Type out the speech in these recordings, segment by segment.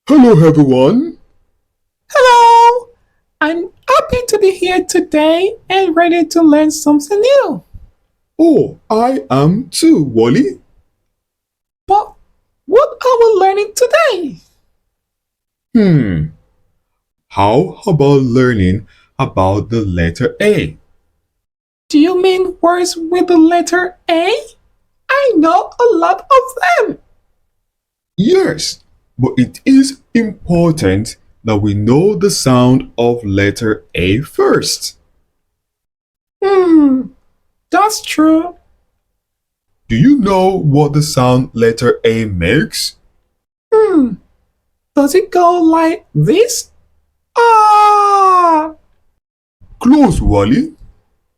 Hello, everyone. Hello! I'm happy to be here today and ready to learn something new. Oh, I am too, Wally. But what are we learning today? Hmm, how about learning about the letter A? Do you mean words with the letter A? I know a lot of them. Yes, but it is important that we know the sound of letter A first. Hmm, that's true. Do you know what the sound letter A makes? Hmm, does it go like this? Ah! Close, Wally.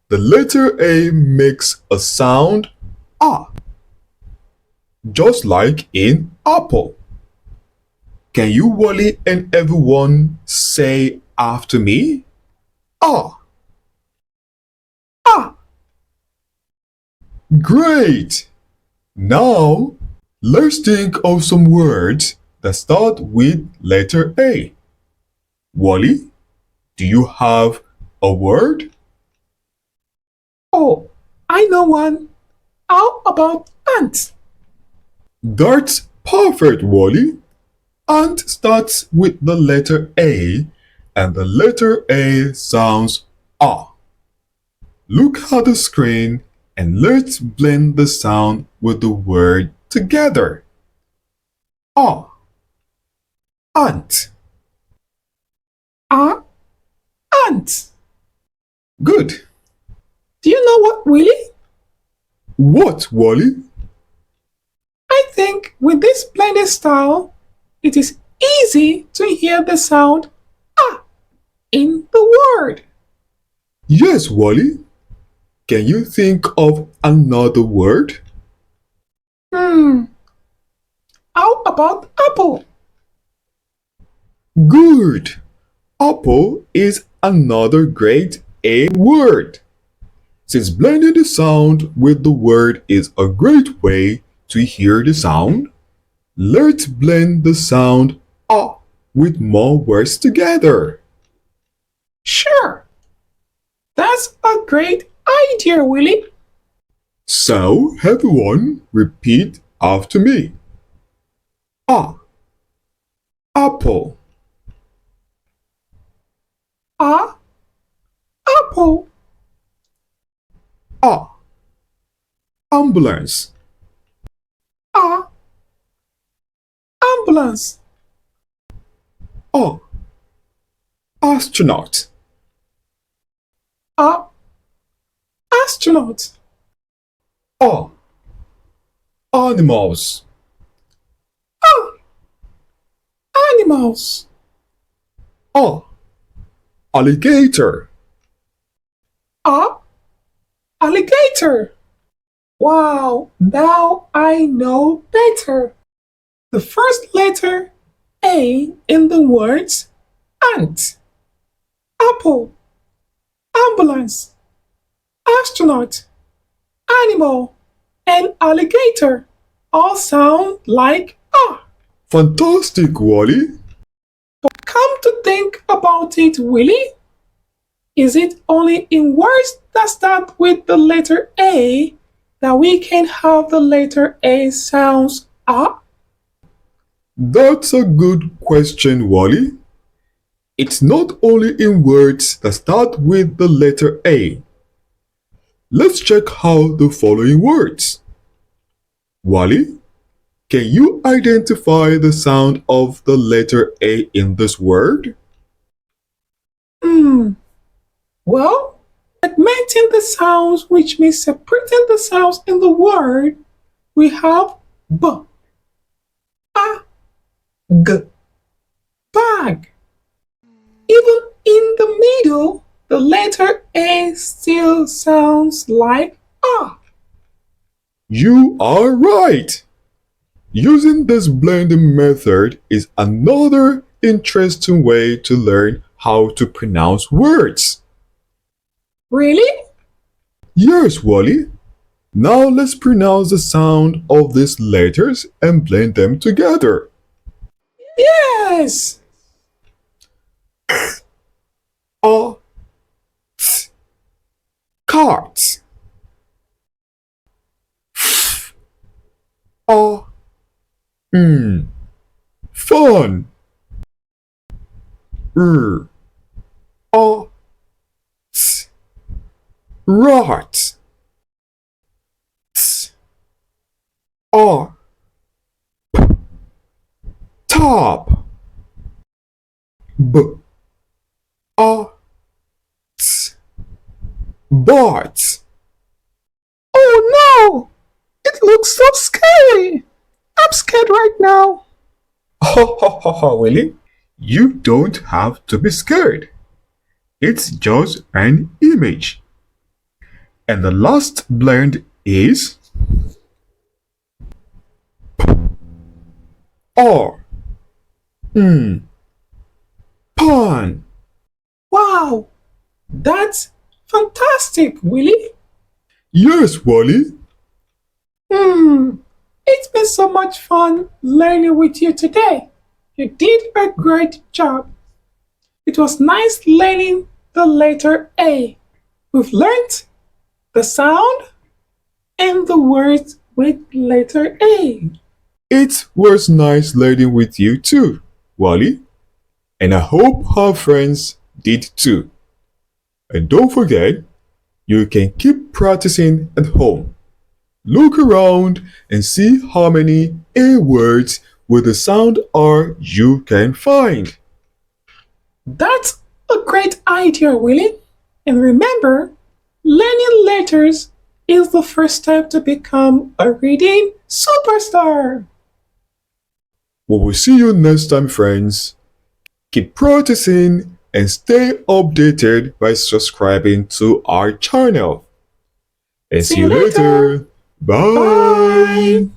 The letter A makes a sound A, just like in apple. Can you, Wally, and everyone say after me? Ah, Ah! great! Now, let's think of some words that start with letter A. Wally, do you have a word? Oh, I know one. How about ant? That's perfect, Wally. Ant starts with the letter A, and the letter A sounds ah. Look at the screen and let's blend the sound with the word together. Ah, ant. Ah, ant. Good. Do you know what, Willie? What, Wally? I think with this blended style, it is easy to hear the sound ah in the word. Yes, Wally. Can you think of another word? Hmm, how about apple? Good. Apple is another great A word. Since blending the sound with the word is a great way to hear the sound, let's blend the sound A with more words together. Sure, that's a great idea, Willie. So, everyone, repeat after me. A, apple. Ah, apple. A, ambulance. Ah, ambulance. A, astronaut. Ah, astronaut. A, animals. Ah, animals. A, alligator. Ah, alligator. Wow, now I know better. The first letter A in the words ant, apple, ambulance, astronaut, animal, and alligator all sound like ah. Fantastic, Wally. Come to think about it, Willie, is it only in words that start with the letter A that we can have the letter A sounds ah? That's a good question, Wally. It's not only in words that start with the letter A. Let's check how the following words. Wally, can you identify the sound of the letter A in this word? Hmm, well, segmenting the sounds, which means separating the sounds in the word, we have b, a, g, bag. Even in the middle, the letter A still sounds like ah. You are right! Using this blending method is another interesting way to learn how to pronounce words. Really? Yes, Wally. Now let's pronounce the sound of these letters and blend them together. Yay! Yes. A, t, cart. A, fun. R, a, t, rat. T, a, top. B, a, t, bart. Oh no! It looks so scary. I'm scared right now. Ho ho ho ho, Willy. You don't have to be scared. It's just an image. And the last blend is R. Pun. Wow, that's fantastic, Willy. Yes, Wally. It's been so much fun learning with you today. You did a great job. It was nice learning the letter A. We've learned the sound and the words with letter A. It was nice learning with you too, Wally. And I hope our friends did too. And don't forget, you can keep practicing at home. Look around and see how many A words with the sound R you can find. That's a great idea, Willy. And remember, learning letters is the first step to become a reading superstar. We will see you next time, friends. Keep practicing and stay updated by subscribing to our channel. And see you later. Bye. Bye.